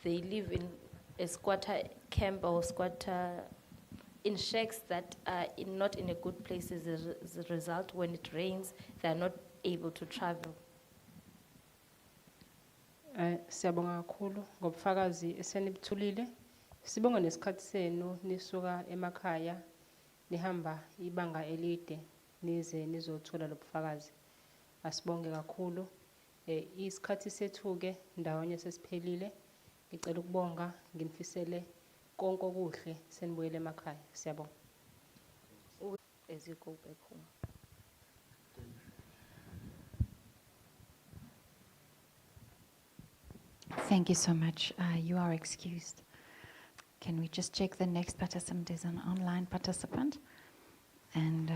they live in a squatter camp or squatter in shacks that are not in a good place. As a result, when it rains, they are not able to travel. Siyabonga kakhulu ngobufakazi esenibuthulile. Sibonga nesikhathi senu nisuka emakhaya nihamba ibanga elide nize nizothola lobufakazi. Asibonge kakhulu. Isikhathi sethu-ke ndawonye sesiphelile. Ngicela ukubonga nginifisele konke okuhle senibuyele emakhaya. Siyabonga. As you go back home. Thank you so much. You are excused. Can we just check the next participant is an online participant? And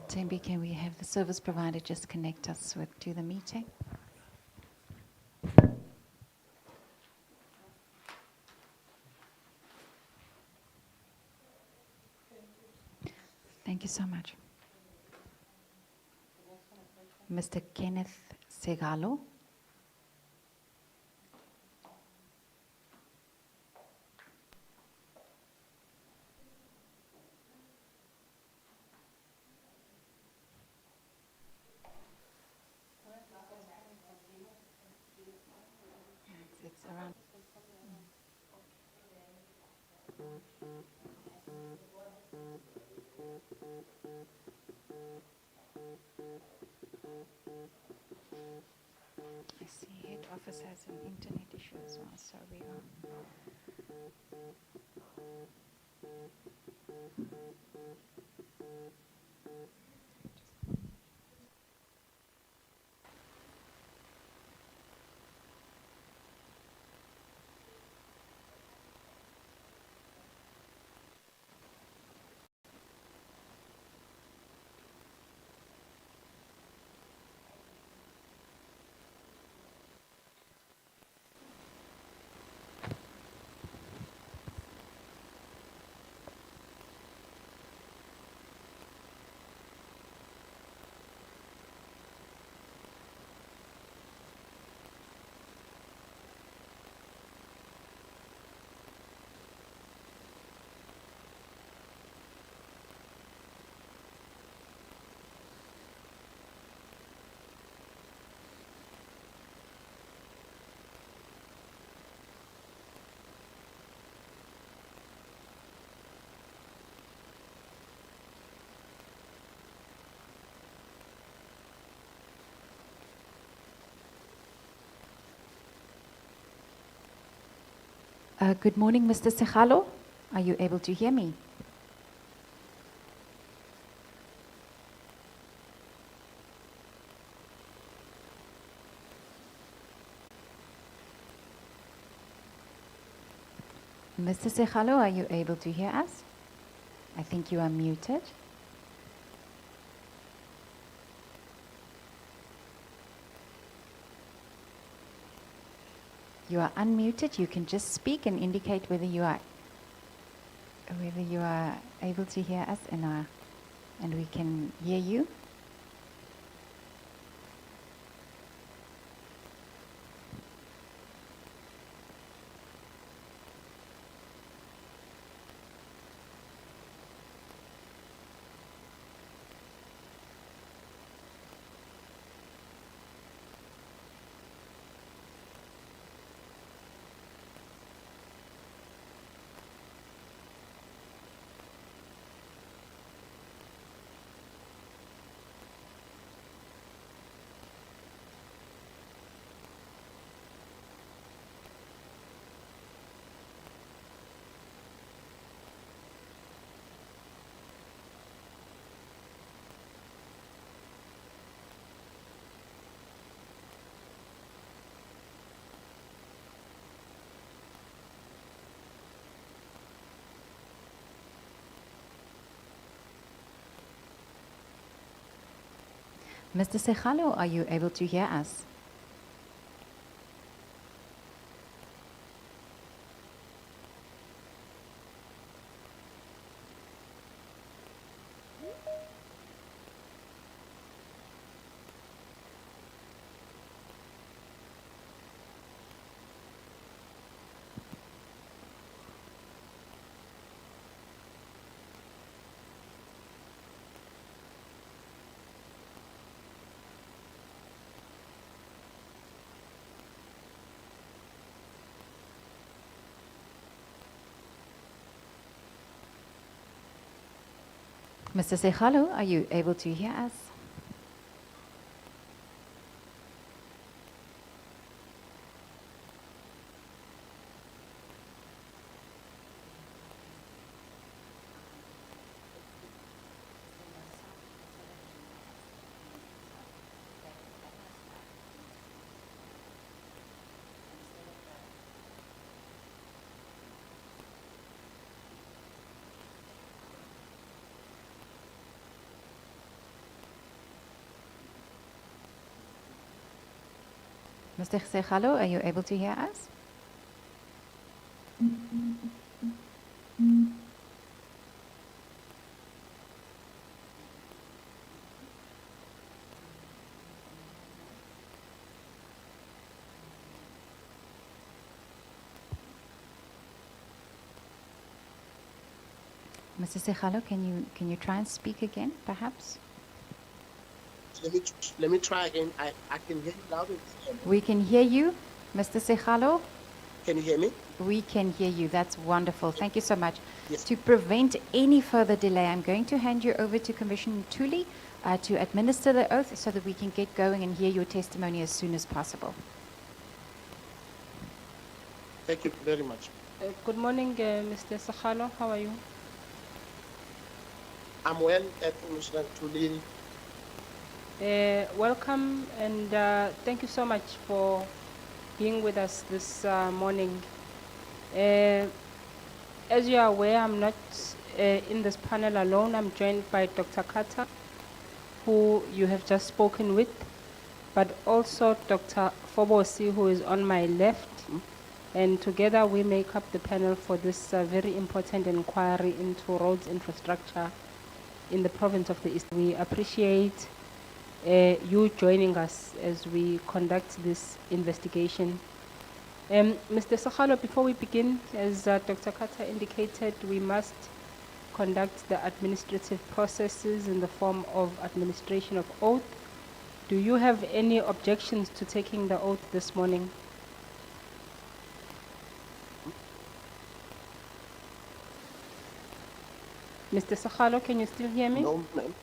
Tembi, can we have the service provider just connect us to the meeting? Thank you so much. Mr. Kenneth Segalo. It's around. I see head office has an internet issue as well, so we are. Good morning, Mr. Segalo. Are you able to hear me? Mr. Segalo, are you able to hear us? I think you are muted. You are unmuted. You can just speak and indicate whether you are able to hear us and we can hear you. Mr. Segalo, are you able to hear us? Mr. Sekhalo, are you able to hear us? Mr. Sekhalo, are you able to hear us? Mr. Sekhalo, can you try and speak again, perhaps? Let me try again. I can hear you loud and clear. We can hear you, Mr. Sekhalo. Can you hear me? We can hear you. That's wonderful. Thank you so much. Yes. To prevent any further delay, I'm going to hand you over to Commissioner Ntuli to administer the oath so that we can get going and hear your testimony as soon as possible. Thank you very much. Good morning, Mr. Sekhalo. How are you? I'm well, Commissioner Tuli. Welcome, and thank you so much for being with us this morning. As you are aware, I'm not in this panel alone. I'm joined by Dr. Carter, who you have just spoken with, but also Dr. Fobosi, who is on my left. And together we make up the panel for this very important inquiry into roads infrastructure in the province of the East. We appreciate you joining us as we conduct this investigation. Mr. Sekhalo, before we begin, as Dr. Carter indicated, we must conduct the administrative processes in the form of administration of oath. Do you have any objections to taking the oath this morning? Mr. Sekhalo, can you still hear me? No, ma'am.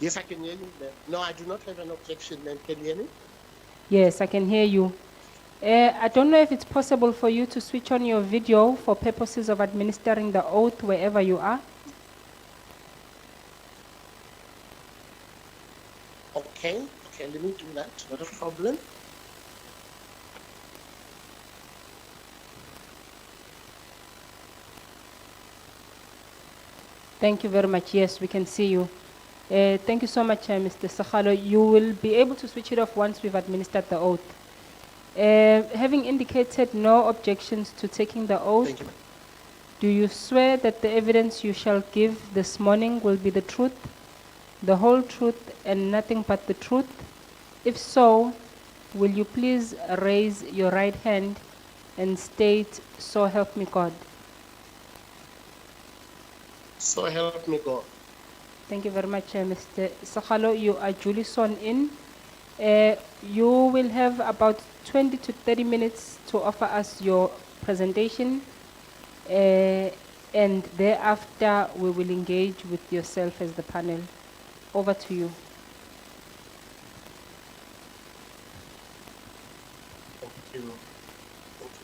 Yes, I can hear you, ma'am. No, I do not have an objection, ma'am. Can you hear me? Yes, I can hear you. I don't know if it's possible for you to switch on your video for purposes of administering the oath wherever you are. Okay, let me do that. Not a problem. Thank you very much. Yes, we can see you. Thank you so much, Mr. Sekhalo. You will be able to switch it off once we've administered the oath. Having indicated no objections to taking the oath, Thank you, ma'am. do you swear that the evidence you shall give this morning will be the truth, the whole truth, and nothing but the truth? If so, will you please raise your right hand and state, "So help me God"? So help me God. Thank you very much, Mr. Sekhalo. You are duly sworn in. You will have about 20 to 30 minutes to offer us your presentation, and thereafter we will engage with yourself as the panel. Over to you. Thank you.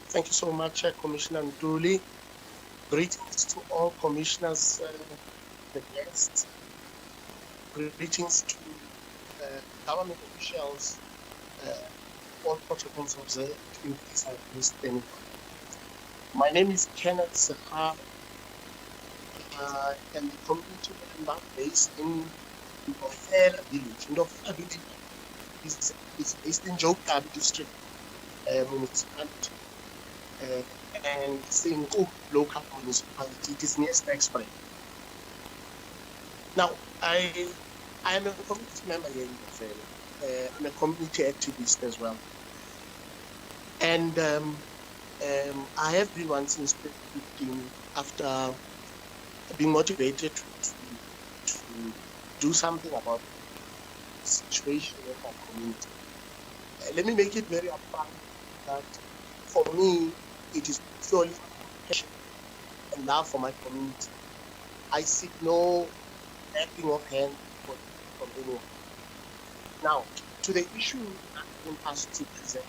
Thank you so much, Commissioner Ntuli. Greetings to all commissioners, the guests. Greetings to government officials, all protocols observed in case I missed anyone. My name is Kenneth Sahrc, and the community member based in Ndofela village. Ndofela village is based in Jokabi district municipality. And Sahrc local municipality. It is near Sahrc. Now, I am a community member here in Provincial. I'm a community activist as well. And I have been one since 2015 after being motivated to do something about the situation of our community. Let me make it very upfront that for me, it is purely passion and love for my community. I seek no backing of hand from anyone. Now, to the issue that has been asked to present,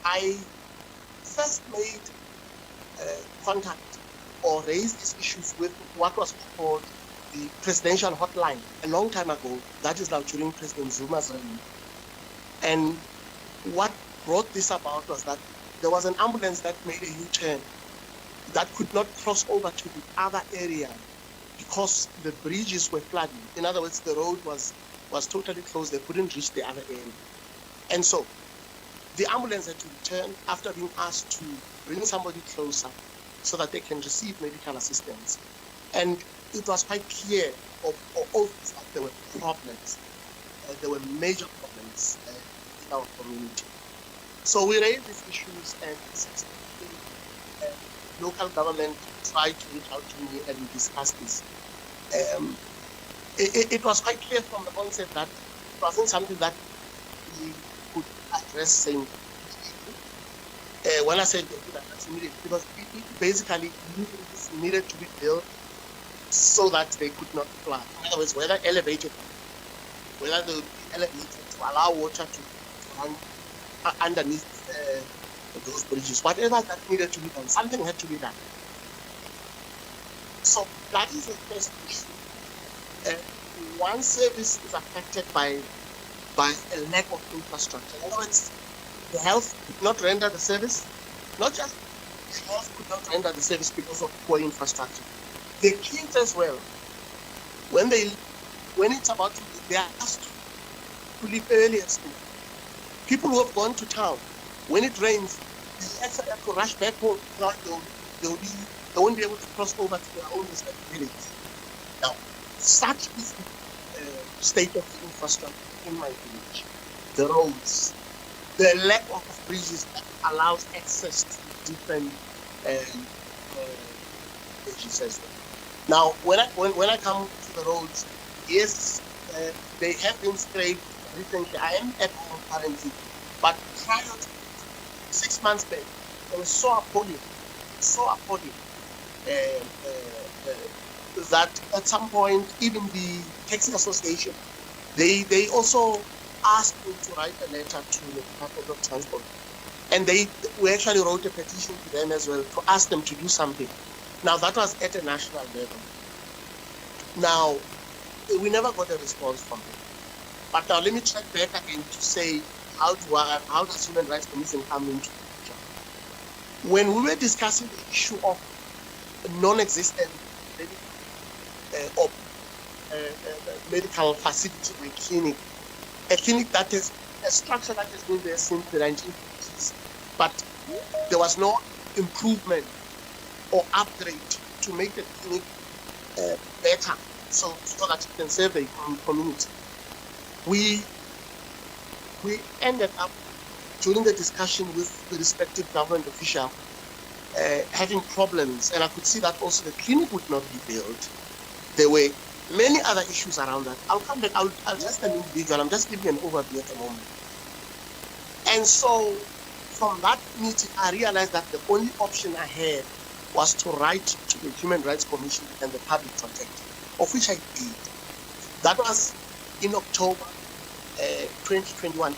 I first made contact or raised these issues with what was called the presidential hotline a long time ago. That is now during President Zuma's reign. And what brought this about was that there was an ambulance that made a U-turn that could not cross over to the other area because the bridges were flooding. In other words, the road was totally closed. They couldn't reach the other area. And so the ambulance had to return after being asked to bring somebody closer so that they can receive medical assistance. And it was quite clear of obvious that there were problems. There were major problems in our community. So we raised these issues, and local government tried to reach out to me and we discussed this. It was quite clear from the onset that it wasn't something that we could address saying, when I said they could address immediately, because it basically needed to be built so that they could not flood. In other words, whether they will be elevated to allow water to run underneath those bridges. Whatever that needed to be done, something had to be done. So that is the first issue. One service is affected by a lack of infrastructure. In other words, the health could not render the service. Not just the health could not render the service because of poor infrastructure. The kids as well, when it's about to, they are asked to leave early at school. People who have gone to town, when it rains, they actually have to rush back home. They won't be able to cross over to their own respective villages. Now, such is the state of the infrastructure in my village. The roads, the lack of bridges that allows access to different villages as well. Now, when I come to the roads, yes, they have been scraped recently. I am at home currently, but prior to 6 months back, it was so appalling, that at some point, even the taxi association, they also asked me to write a letter to the Department of Transport, and we actually wrote a petition to them as well to ask them to do something. Now, that was at a national level. Now, we never got a response from them. But now let me check back again to say, how does Human Rights Commission come into the picture? When we were discussing the issue of non-existent medical facility or a clinic that is a structure that has been there since the 1950s, but there was no improvement or upgrade to make the clinic better so that it can serve the community. We ended up, during the discussion with the respective government official, having problems, and I could see that also the clinic would not be built. There were many other issues around that. I'll come back, I'll just an individual, I'm just giving an overview at the moment. And so from that meeting, I realized that the only option I had was to write to the Human Rights Commission and the Public Protector, of which I did. That was in October 2021.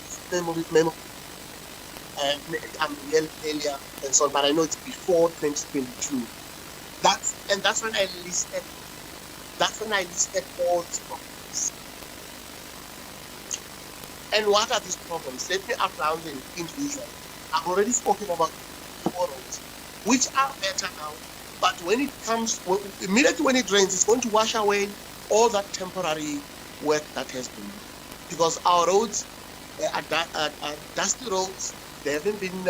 I'm earlier and so on, but I know it's before 2022. That's when I listed all these problems. And what are these problems? Let me outline them individually. I've already spoken about poor roads, which are better now, but when it comes, immediately when it rains, it's going to wash away all that temporary work that has been done. Because our roads are dusty roads. They haven't been,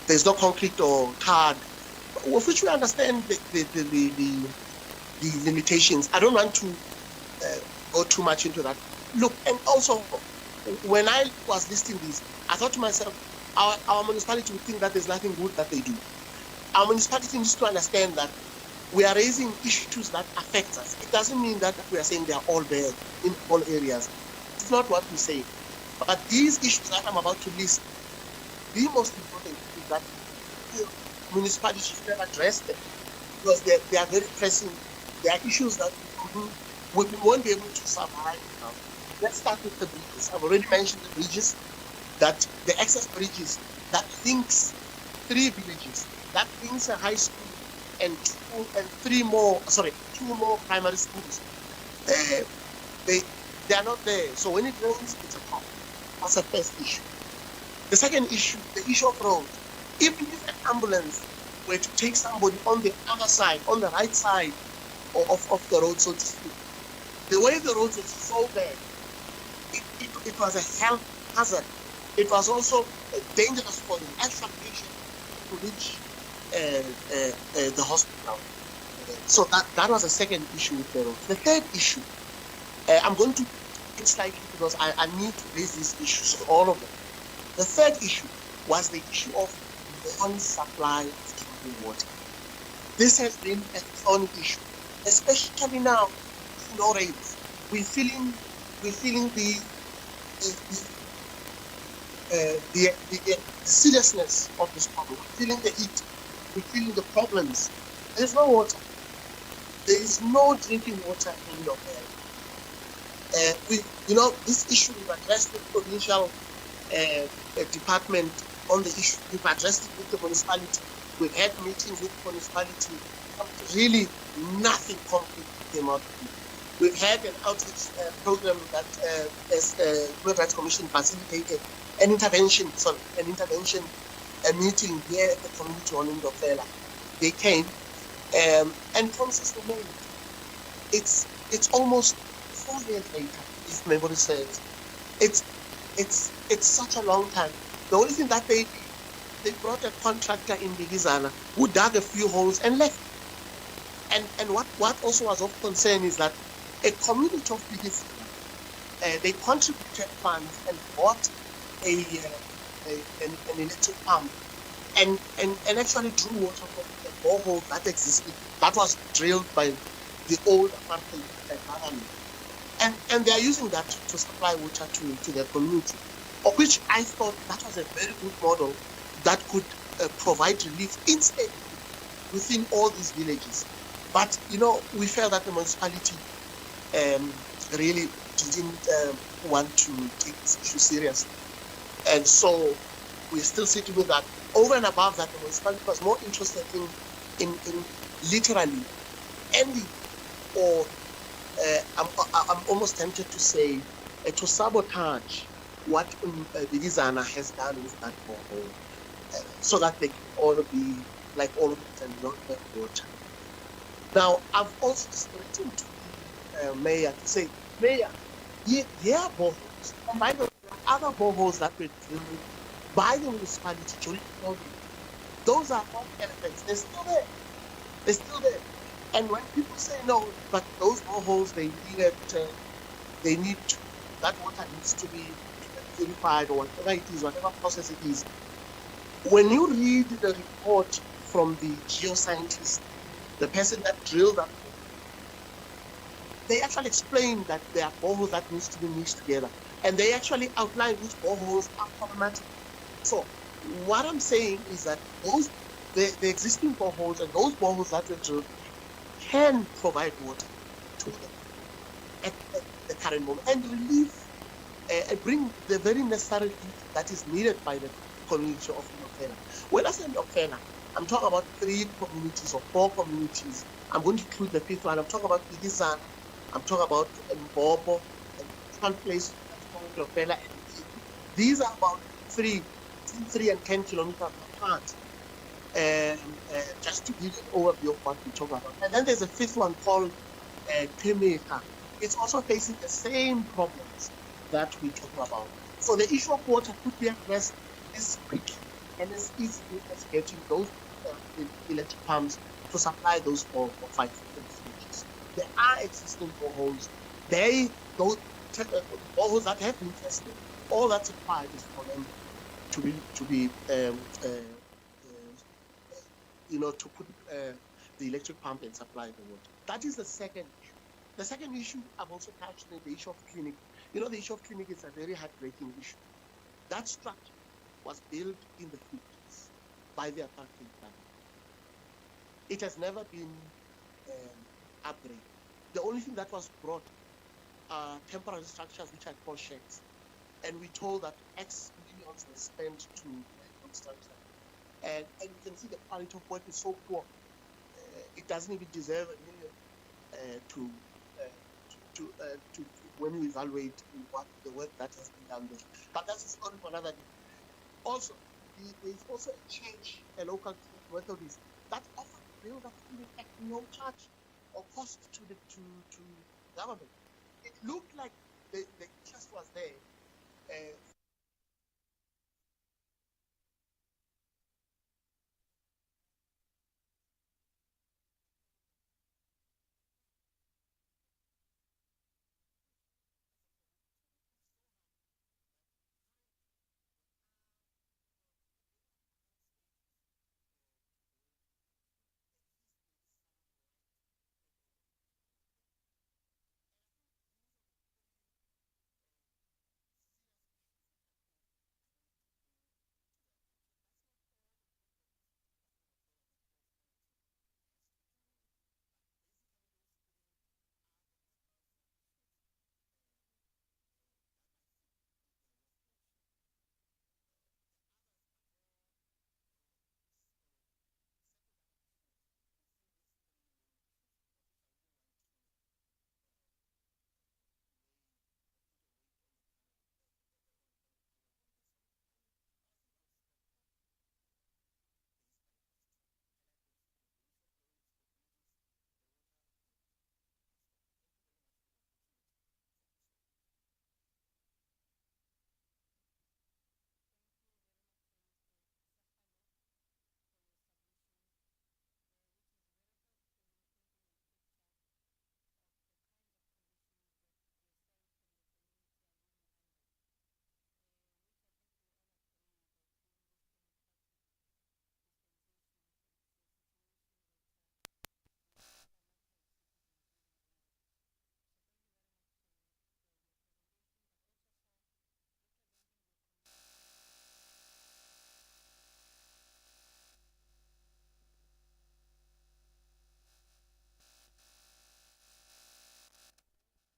there's no concrete or tarred, of which we understand the limitations. I don't want to go too much into that. Look, and also, when I was listing these, I thought to myself, our municipality would think that there's nothing good that they do. Our municipality needs to understand that we are raising issues that affect us. It doesn't mean that we are saying they are all bad in all areas. It's not what we say. But these issues that I'm about to list, the most important is that the municipalities should have addressed them because they are very pressing. There are issues that we won't be able to survive now. Let's start with the bridges. I've already mentioned the bridges, that the access bridges that links 3 villages, that links a high school and 2 more primary schools. They are not there. So when it rains, it's a problem. That's the first issue. The second issue, the issue of roads. Even if an ambulance were to take somebody on the other side, on the right side of the road, so to speak, the way the roads were so bad, it was a health hazard. It was also dangerous for the actual patient to reach the hospital. So that was the second issue with the roads. The third issue, I'm going to it slightly because I need to raise these issues, all of them. The third issue was the issue of non-supply of drinking water. This has been a chronic issue, especially now, no rains. We're feeling the seriousness of this problem. We're feeling the heat. We're feeling the problems. There's no water. There is no drinking water in your area. This issue we've addressed with provincial department on the issue. We've addressed it with the municipality. We've had meetings with the municipality. Really, nothing concrete came out of it. We've had an outreach program that as Human Rights Commission facilitated an intervention meeting here at the community hall in Ndofela. They came and promises were made. It's almost 4 years later, if memory serves. It's such a long time. The only thing that they brought a contractor in Bigizana who dug a few holes and left. And what also was of concern is that a community of Bigizana, they contributed funds and bought an electric pump and actually drew water from the borehole that existed, that was drilled by the old apartheid government. And they are using that to supply water to their community, of which I thought that was a very good model that could provide relief instantly within all these villages. But, we felt that the municipality really didn't want to take this issue seriously. And so we're still sitting with that. Over and above that, the municipality was more interested in literally ending or I'm almost tempted to say to sabotage what Bigizana has done with that borehole, so that they can all be like all of it and not have water. Now, I've also written to the mayor to say, Mayor, there are boreholes, and by the way, other boreholes that were drilled by the municipality during COVID. Those are not elephants. They're still there. They're still there. And when people say no, but those boreholes, that water needs to be purified or whatever it is, whatever process it is. When you read the report from the geoscientist, the person that drilled that, they actually explain that there are boreholes that needs to be mixed together. And they actually outline which boreholes are problematic. So what I'm saying is that the existing boreholes and those boreholes that were drilled can provide water to them at the current moment and relieve and bring the very necessary relief that is needed by the community of Ndofela. When I say Ndofela, I'm talking about 3 communities or 4 communities. I'm going to include the 5th one. I'm talking about Bigizana, I'm talking about Mbobo, and one place called Ndofela. These are about 3 and 10 kilometers apart. Just to give an overview of what we talk about. And then there's a 5th one called Temeka. It's also facing the same problems that we talk about. So the issue of water could be addressed as quickly and as easily as getting those electric pumps to supply those 4 or 5 villages. There are existing boreholes. Those boreholes that have been tested, all that's required is for them to put the electric pump and supply the water. That is the second issue. The second issue I've also touched on the issue of clinic. The issue of clinic is a very heartbreaking issue. That structure was built in the 50s by the apartheid government. It has never been upgraded. The only thing that was brought are temporary structures which are called shacks. And we told that X millions were spent to those structures. And you can see the quality of work is so poor. It doesn't even deserve a million to when you evaluate what the work that has been done there. But that's a story for another day. Also, there's also a change, a local work of this that often build up at no charge or cost to the government. It looked like the interest was there.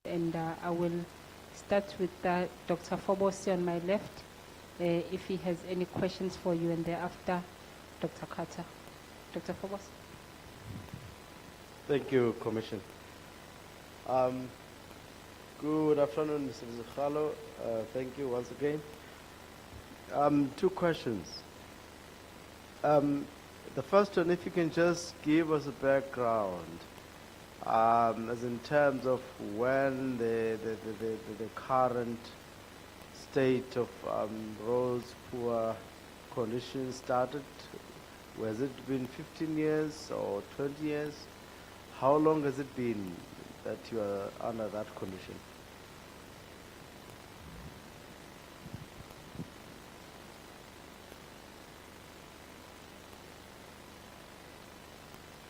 And I will start with Dr. Fobosi on my left, if he has any questions for you, and thereafter, Dr. Carter. Dr. Fobosi. Thank you, Commission. Good afternoon, Mr. Zakhalo. Thank you once again. Two questions. The first one, if you can just give us a background, as in terms of when the current state of roads poor conditions started. Has it been 15 years or 20 years? How long has it been that you are under that condition?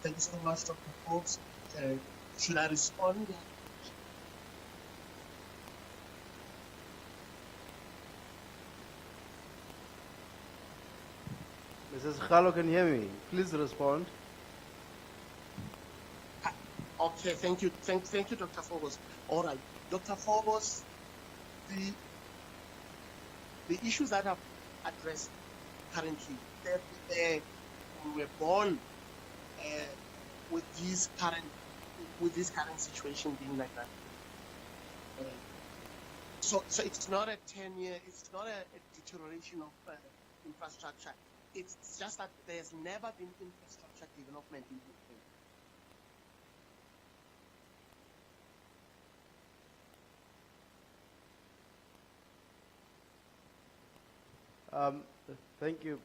Thank you so much, Dr. Forbes. Should I respond? Mrs. Khalo, can you hear me? Please respond. Okay, thank you. Thank you, Dr. Forbes. All right, Dr. Forbes, the issues that I've addressed currently, we were born with this current situation being like that. So it's not a 10-year, it's not a deterioration of infrastructure. It's just that there's never been infrastructure development in Ukraine. Thank you.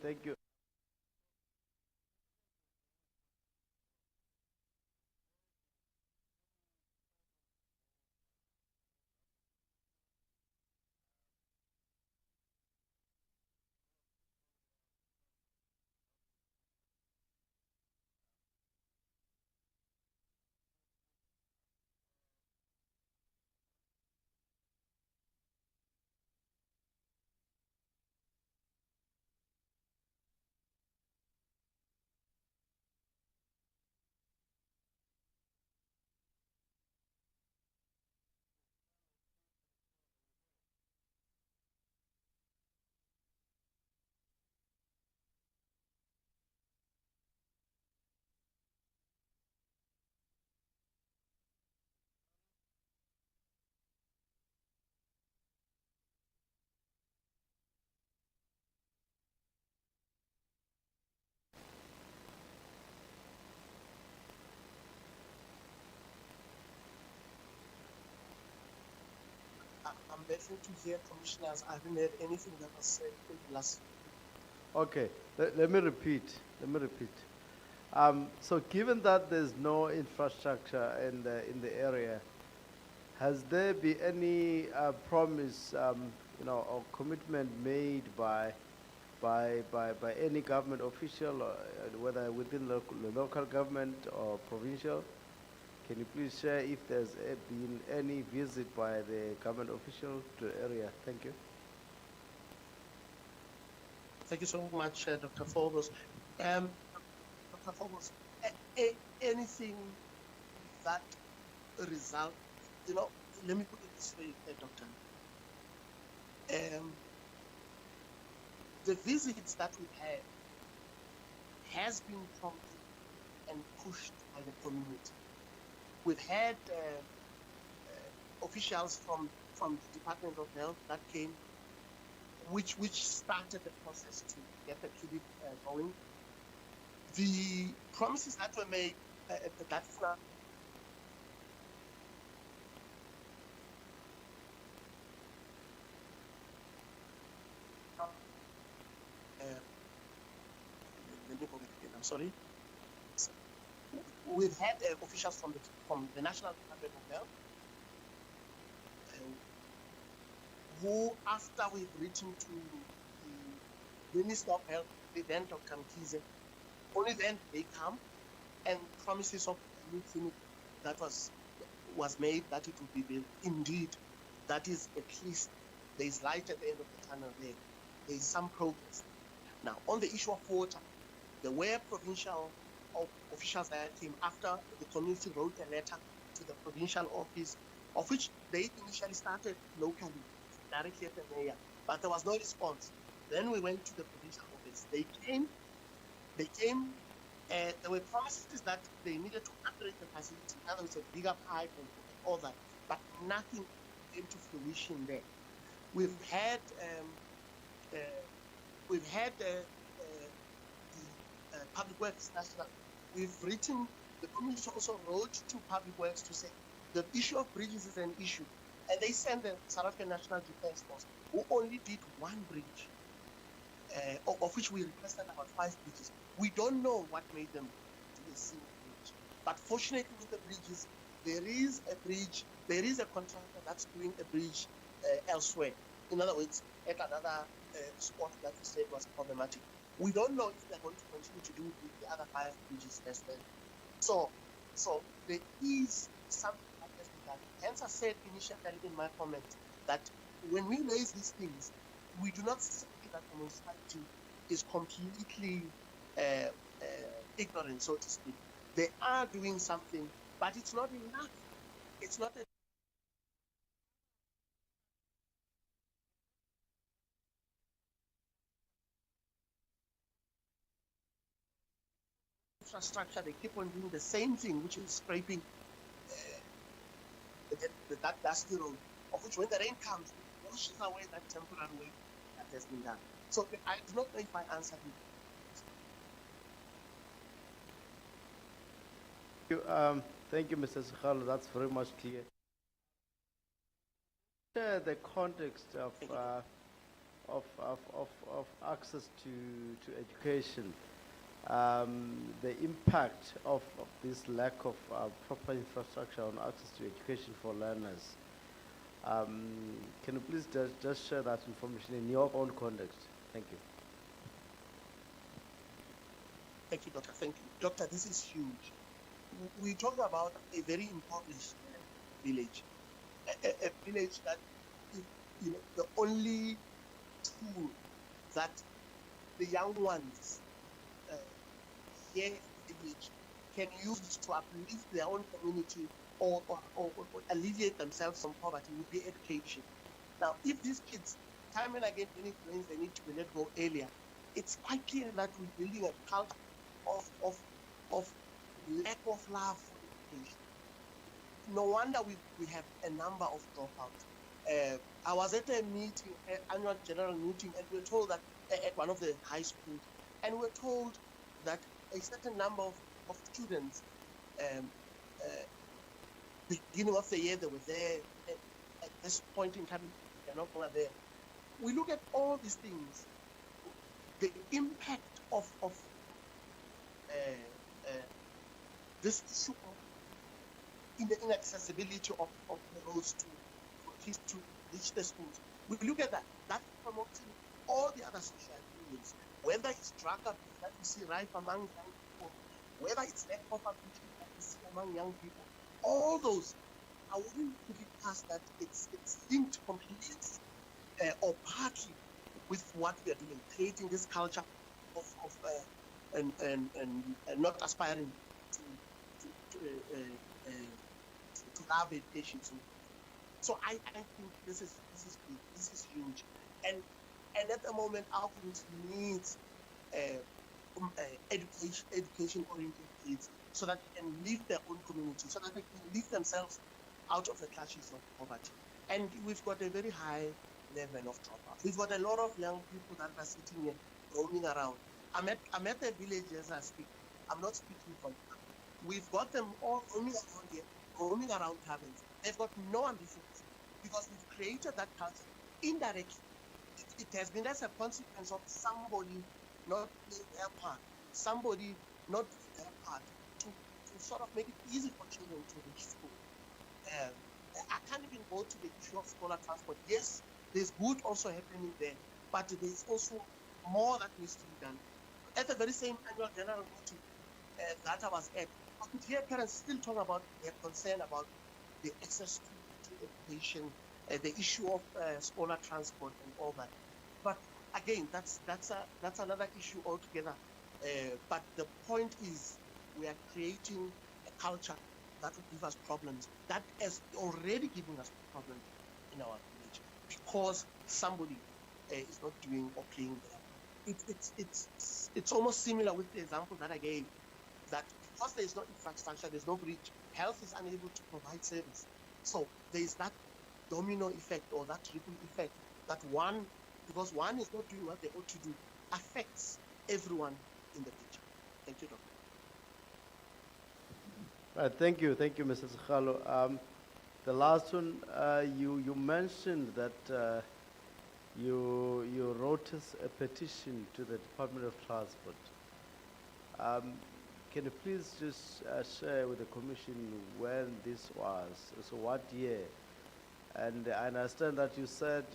I'm waiting to hear commissioners. I haven't heard anything that was said in the last. Okay, let me repeat. Let me repeat. So given that there's no infrastructure in the area, has there been any promise, or commitment made by any government official, whether within the local government or provincial? Can you please share if there's been any visit by the government official to the area? Thank you. Thank you so much, Dr. Forbes. Dr. Forbes, anything that result, let me put it this way, Doctor. The visits that we've had has been prompted and pushed by the community. We've had officials from the Department of Health that came, which started the process to get the clinic going. The promises that were made, that's not. Let me go back again. I'm sorry. So, we've had officials from the National Department of Health who, after we've written to the Minister of Health, then Dr. Mkhize, only then they come and promises of a new clinic that was made that it would be built. Indeed, that is at least there is light at the end of the tunnel there. There is some progress. Now, on the issue of water, there were provincial officials that came after the community wrote a letter to the provincial office, of which they initially started locally, directly at the mayor, but there was no response. Then we went to the provincial office. They came, there were promises that they needed to upgrade the facility, in other words, a bigger pipe and all that, but nothing came to fruition there. We've had the Public Works National. We've written, the commission also wrote to Public Works to say the issue of bridges is an issue. And they sent the South African National Defence Force, who only did one bridge, of which we requested about 5 bridges. We don't know what made them do a single bridge. But fortunately with the bridges, there is a contractor that's doing a bridge elsewhere. In other words, at another spot that we said was problematic. We don't know if they're going to continue to do the other 5 bridges as well. So there is something that has been done. Hence I said initially in my comment that when we raise these things, we do not say that the municipality is completely ignorant, so to speak. They are doing something, but it's not enough. It's not a infrastructure. They keep on doing the same thing, which is scraping that dusty road, of which when the rain comes, it washes away that temporary way that has been done. So I do not know if I answered you. Thank you, Mr. Sahrc. That's very much clear. The context of access to education, the impact of this lack of proper infrastructure on access to education for learners. Can you please just share that information in your own context? Thank you. Thank you, Doctor. Thank you. Doctor, this is huge. We talk about a very impoverished village, a village that is, the only tool that the young ones here in the village can use to uplift their own community or alleviate themselves from poverty would be education. Now, if these kids, time and again, when it rains, they need to be let go earlier, it's quite clear that we're building a culture of lack of love for education. No wonder we have a number of dropouts. I was at a meeting, an annual general meeting, and we were told that at one of the high schools, and we were told that a certain number of students, beginning of the year, they were there, at this point in time, they're no longer there. We look at all these things, the impact of this issue of inaccessibility of the roads for kids to reach the schools. We look at that. That's promoting all the other social ills, whether it's drug abuse that we see rife among young people, whether it's lack of ambition that we see among young people. All those, I wouldn't put it past that it's linked completely or partly with what we are doing, creating this culture of and not aspiring to to have education. So I think this is big, this is huge, and at the moment our community needs education oriented kids so that they can live their own community, so that they can live themselves out of the clutches of poverty. And we've got a very high level of dropout. We've got a lot of young people that are sitting here roaming around. I'm at the village as I speak. I'm not speaking from them. We've got them all roaming around here, roaming around taverns. They've got no ambitions because we've created that culture indirectly. It has been as a consequence of somebody not playing their part, somebody not doing their part to sort of make it easy for children to reach school. I can't even go to the issue of scholar transport. Yes, there's good also happening there, but there's also more that needs to be done. At the very same annual general meeting that I was at, I could hear parents still talk about their concern about the access to education, the issue of scholar transport and all that. But again, that's another issue altogether. But the point is, we are creating a culture that will give us problems. That is already giving us problems in our village because somebody is not doing or playing there. It's almost similar with the example that I gave, that because there is no infrastructure, there's no bridge, health is unable to provide service. So there is that domino effect or that ripple effect that because one is not doing what they ought to do, affects everyone in the picture. Thank you, Doctor. Thank you, Mr. Sahrc. The last one, you mentioned that you wrote us a petition to the Department of Transport. Can you please just share with the Commission when this was, so what year? And I understand that you said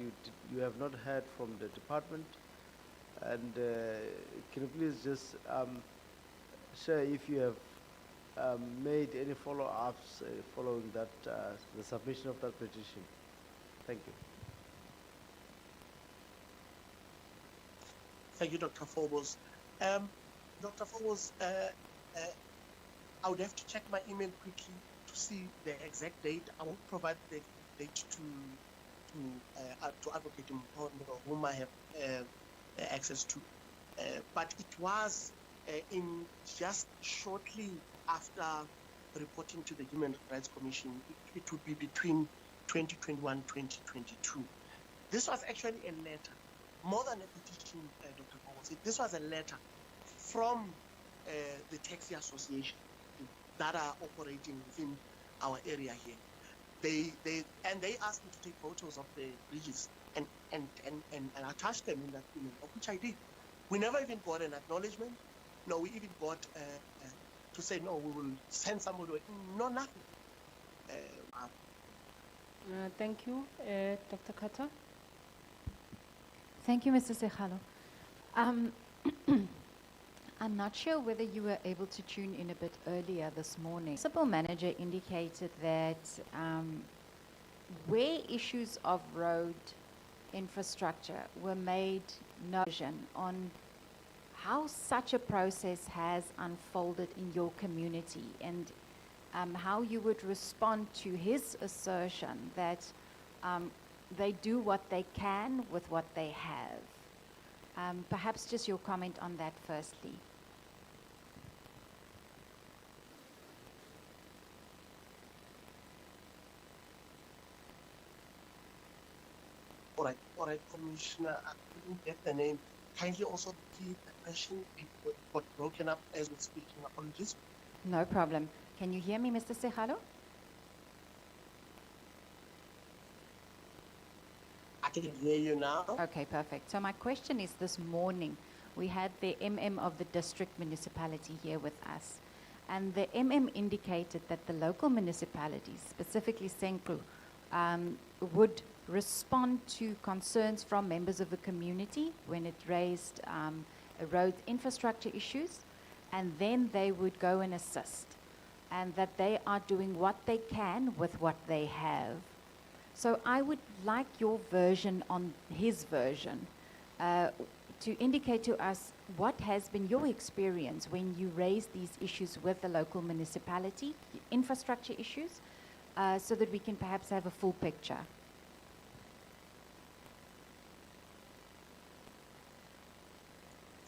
you have not heard from the department. And can you please just share if you have made any follow-ups following that, the submission of that petition? Thank you. Thank you, Dr. Phobos. Dr. Phobos, I would have to check my email quickly to see the exact date. I will provide the date to Advocate Mpondo, whom I have access to. But it was in just shortly after reporting to the Human Rights Commission. It would be between 2021 and 2022. This was actually a letter, more than a petition, Dr. Phobos. This was a letter from the taxi association that are operating within our area here. They asked me to take photos of the bridges and attach them in that email, of which I did. We never even got an acknowledgement. No, we even got to say, no, we will send somebody. No, nothing. Thank you, Dr. Kata. Thank you, Mr. Sekhalo. I'm not sure whether you were able to tune in a bit earlier this morning. The municipal manager indicated that where issues of road infrastructure were made known on how such a process has unfolded in your community, and how you would respond to his assertion that they do what they can with what they have. Perhaps just your comment on that firstly. All right, Commissioner, I couldn't get the name. Kindly also repeat the question. It got broken up as we're speaking. Apologies. No problem. Can you hear me, Mr. Sekhalo? I can hear you now. Okay, perfect. So my question is, this morning, we had the MM of the district municipality here with us. And the MM indicated that the local municipalities, specifically Sahrc, would respond to concerns from members of the community when it raised road infrastructure issues, and then they would go and assist, and that they are doing what they can with what they have. So I would like your version on his version, to indicate to us what has been your experience when you raise these issues with the local municipality, infrastructure issues, so that we can perhaps have a full picture.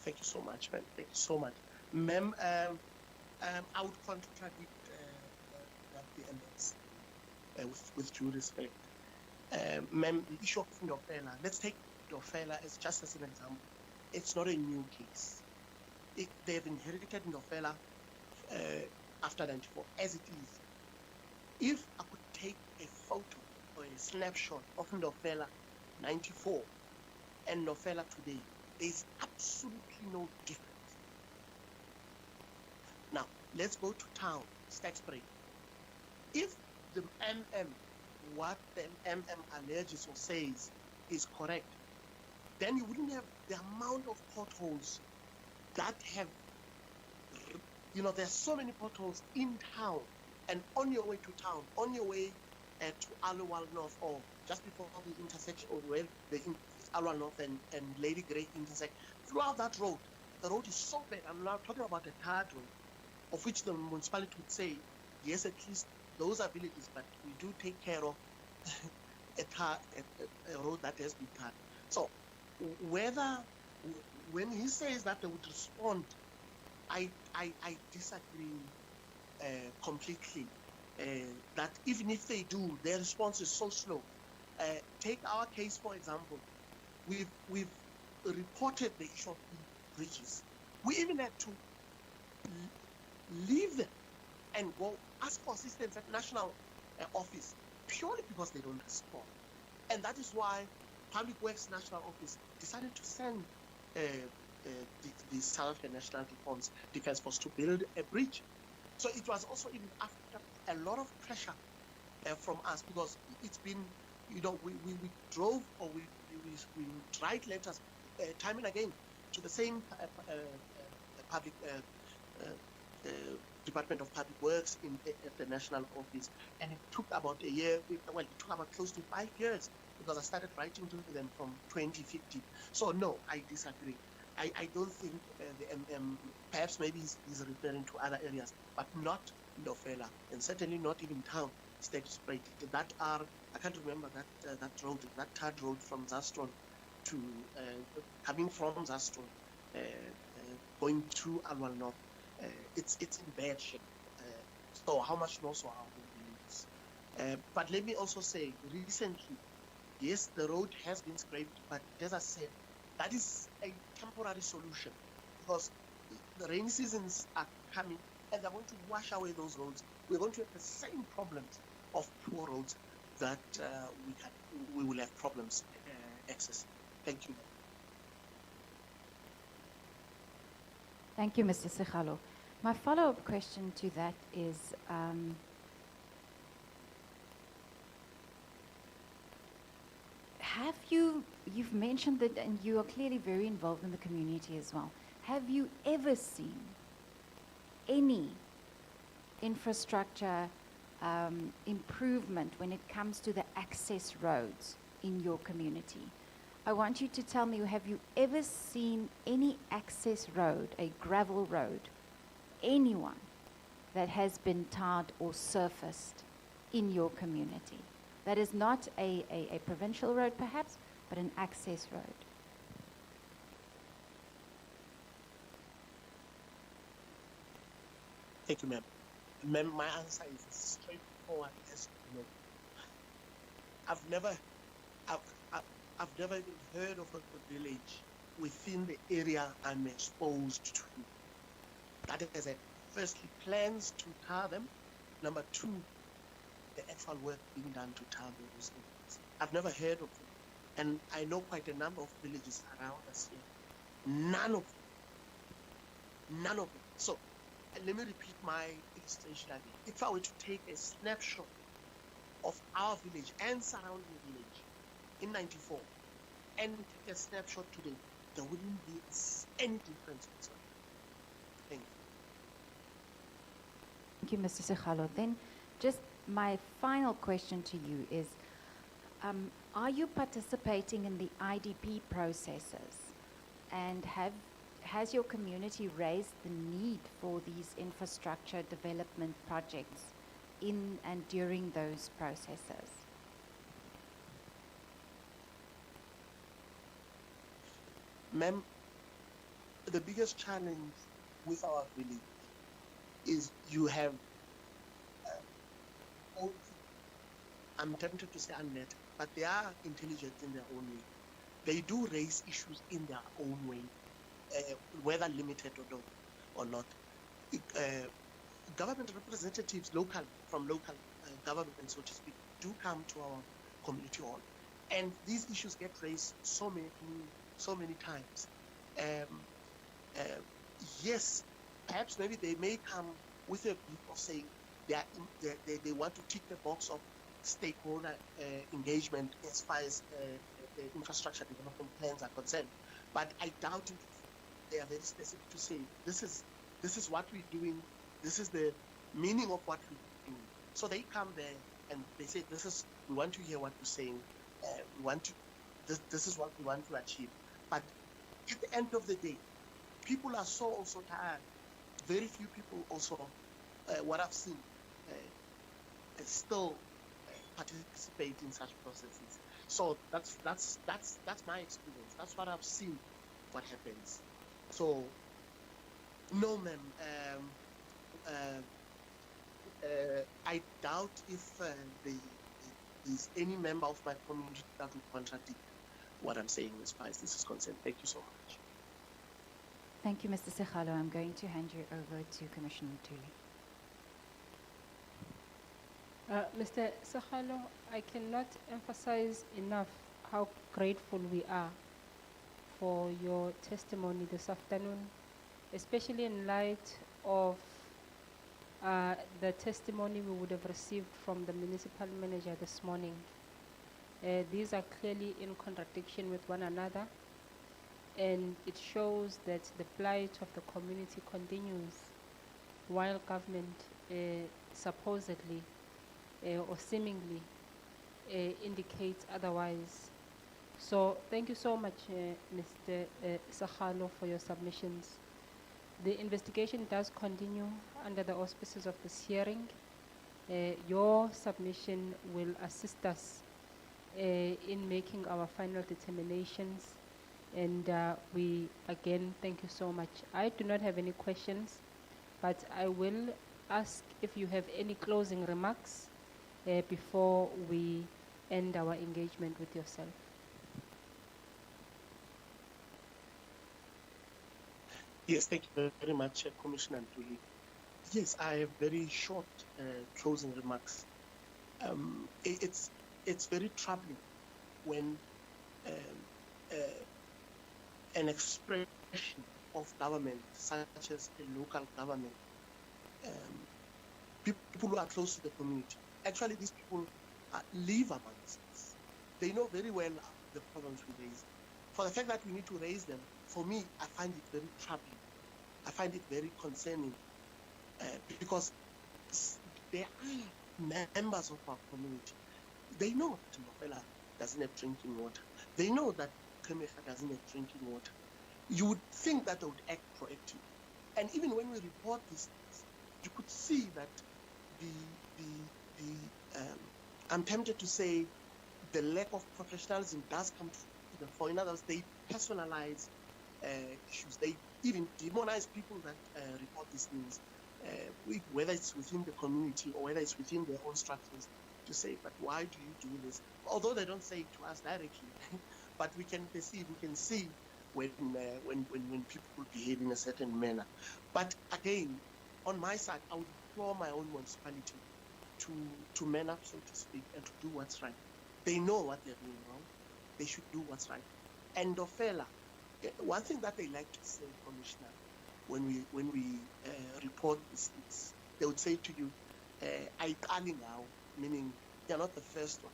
Thank you so much, ma'am. Thank you so much. Ma'am, I would contradict the MS with due respect. Ma'am, the issue of Ndofela, let's take Ndofela as just as an example. It's not a new case. They've inherited Ndofela after 94, as it is. If I could take a photo or a snapshot of Ndofela 94 and Ndofela today, there's absolutely no difference. Now, let's go to town, Sahrc. If the MM, what the MM alleges or says is correct, then you wouldn't have the amount of potholes that have, there's so many potholes in town and on your way to town, on your way to Alawal North, or just before the intersection, or where the Alawal North and Lady Grey intersect. Throughout that road, the road is so bad. I'm now talking about a tarred road, of which the municipality would say, yes, at least those are villages, but we do take care of a road that has been tarred. So when he says that they would respond, I disagree completely. That even if they do, their response is so slow. Take our case, for example. We've reported the issue of bridges. We even had to leave them and go ask for assistance at national office purely because they don't respond. And that is why Public Works National Office decided to send the South African National Defence Force to build a bridge. So it was also even after a lot of pressure from us, because it's been, we drove, or we write letters time and again to the same public Department of Public Works at the National Office, and it took about a year. Well, it took about close to 5 years, because I started writing to them from 2015. So no, I disagree. I don't think the perhaps maybe he's referring to other areas, but not Ndofela, and certainly not even town, Sahrc. That are, I can't remember that road, that third road from Zastron to coming from Zastron, going to Alwal North. It's in bad shape. So how much more so are we doing this? But let me also say, recently, yes, the road has been scraped, but as I said, that is a temporary solution, because the rainy seasons are coming and they're going to wash away those roads. We're going to have the same problems of poor roads that we will have problems accessing. Thank you. Thank you, Mr. Sekgalo. My follow-up question to that is, you've mentioned that, and you are clearly very involved in the community as well. Have you ever seen any infrastructure improvement when it comes to the access roads in your community? I want you to tell me, have you ever seen any access road, a gravel road, anyone that has been tarred or surfaced in your community? That is not a provincial road perhaps, but an access road. Thank you, ma'am. Ma'am, my answer is as straightforward as no. I've never even heard of a village within the area I'm exposed to that has had, firstly, plans to tar them. Number two, the actual work being done to tar those areas. I've never heard of it. And I know quite a number of villages around us here. None of them. So let me repeat my illustration again. If I were to take a snapshot of our village and surrounding village in 94 and take a snapshot today, there wouldn't be any difference whatsoever. Thank you. Thank you, Mr. Sekhalo. Then just my final question to you is, are you participating in the IDP processes? And has your community raised the need for these infrastructure development projects in and during those processes? Ma'am, the biggest challenge with our village is you have old people. I'm tempted to say unlettered, but they are intelligent in their own way. They do raise issues in their own way, whether limited or not. Government representatives from local government, so to speak, do come to our community hall, and these issues get raised so many times. Yes, perhaps maybe they may come with a brief of saying they want to tick the box of stakeholder engagement as far as infrastructure development plans are concerned. But I doubt if they are very specific to say this is what we're doing. This is the meaning of what we're doing. So they come there and they say, we want to hear what you're saying. This is what we want to achieve. But at the end of the day, people are also tired. Very few people also, what I've seen, still participate in such processes. So that's my experience. That's what I've seen. What happens. So no, ma'am. I doubt if there's any member of my community that would contradict what I'm saying as far as this is concerned. Thank you so much. Thank you, Mr. Sekhalo. I'm going to hand you over to Commissioner Ntuli. Mr. Sekhalo, I cannot emphasize enough how grateful we are for your testimony this afternoon, especially in light of the testimony we would have received from the municipal manager this morning. These are clearly in contradiction with one another, and it shows that the plight of the community continues while government supposedly or seemingly indicates otherwise. So thank you so much, Mr. Sekhalo, for your submissions. The investigation does continue under the auspices of this hearing. Your submission will assist us in making our final determinations, and we again thank you so much. I do not have any questions, but I will ask if you have any closing remarks before we end our engagement with yourself. Yes, thank you very much, Commissioner Ntuli. Yes, I have very short closing remarks. It's very troubling when an expression of government, such as a local government, people who are close to the community, actually these people live amongst us. They know very well the problems we raise. For the fact that we need to raise them, for me, I find it very troubling. I find it very concerning because they are members of our community. They know that Mofela doesn't have drinking water. They know that Kemecha doesn't have drinking water. You would think that they would act proactive. And even when we report these things, you could see that I'm tempted to say the lack of professionalism does come to the fore. In other words, they personalize issues. They even demonize people that report these things, whether it's within the community or whether it's within their own structures, to say, but why do you do this? Although they don't say it to us directly, but we can perceive, we can see when people behave in a certain manner. But again, on my side, I would implore my own municipality to man up, so to speak, and to do what's right. They know what they're doing wrong. they should do what's right. And Ofela, one thing that they like to say, Commissioner, when we report these things, they would say to you, "Ayiqali ngawe," meaning you're not the first one.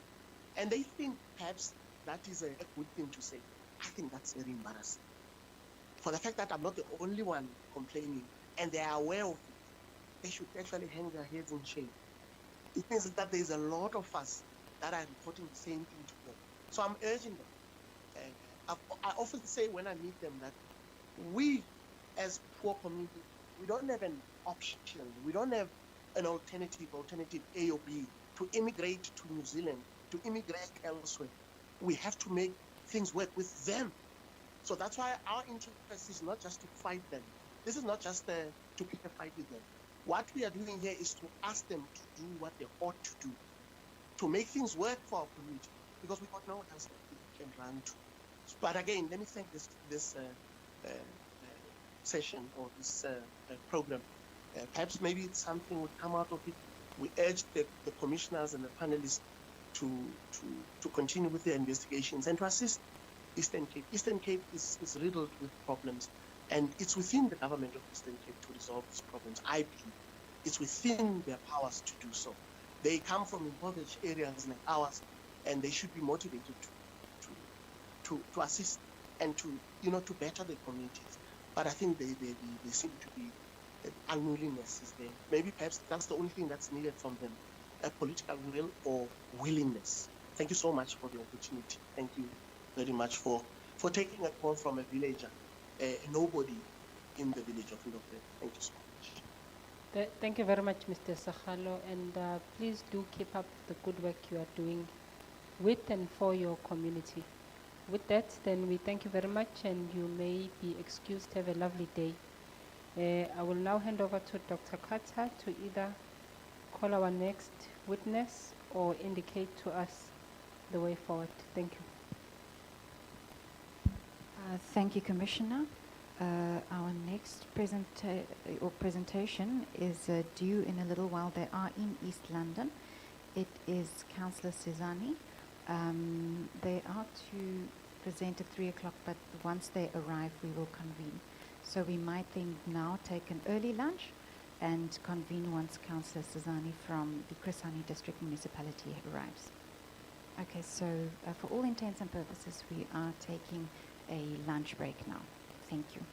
And they think perhaps that is a good thing to say. I think that's very embarrassing. For the fact that I'm not the only one complaining and they are aware of it, they should actually hang their heads in shame. It means that there's a lot of us that are reporting the same thing to them. So I'm urging them. I often say when I meet them that we as poor community, we don't have an option. We don't have an alternative A or B to immigrate to New Zealand, to immigrate elsewhere. We have to make things work with them. So that's why our interest is not just to fight them. This is not just to pick a fight with them. What we are doing here is to ask them to do what they ought to do, to make things work for our community, because we got nowhere else that we can run to. But again, let me thank this session or this program. Perhaps maybe something would come out of it. We urge the commissioners and the panelists to continue with their investigations and to assist Eastern Cape. Eastern Cape is riddled with problems, and it's within the government of Eastern Cape to resolve these problems. I believe it's within their powers to do so. They come from impoverished areas like ours, and they should be motivated to assist and to better their communities. But I think they seem to be unwillingness is there. Maybe perhaps that's the only thing that's needed from them, a political will or willingness. Thank you so much for the opportunity. Thank you very much for taking a call from a villager, a nobody in the village of Ndofel. Thank you so much. Thank you very much, Mr. Sakhalo, and please do keep up the good work you are doing with and for your community. With that, then we thank you very much, and you may be excused. Have a lovely day. I will now hand over to Dr. Kata to either call our next witness or indicate to us the way forward. Thank you. Thank you, Commissioner. Our next presentation is due in a little while. They are in East London. It is Councillor Sizani. They are to present at 3 o'clock, but once they arrive, we will convene. So we might then now take an early lunch and convene once Councillor Sizani from the Chris Hani District Municipality arrives. Okay, so for all intents and purposes, we are taking a lunch break now. Thank you.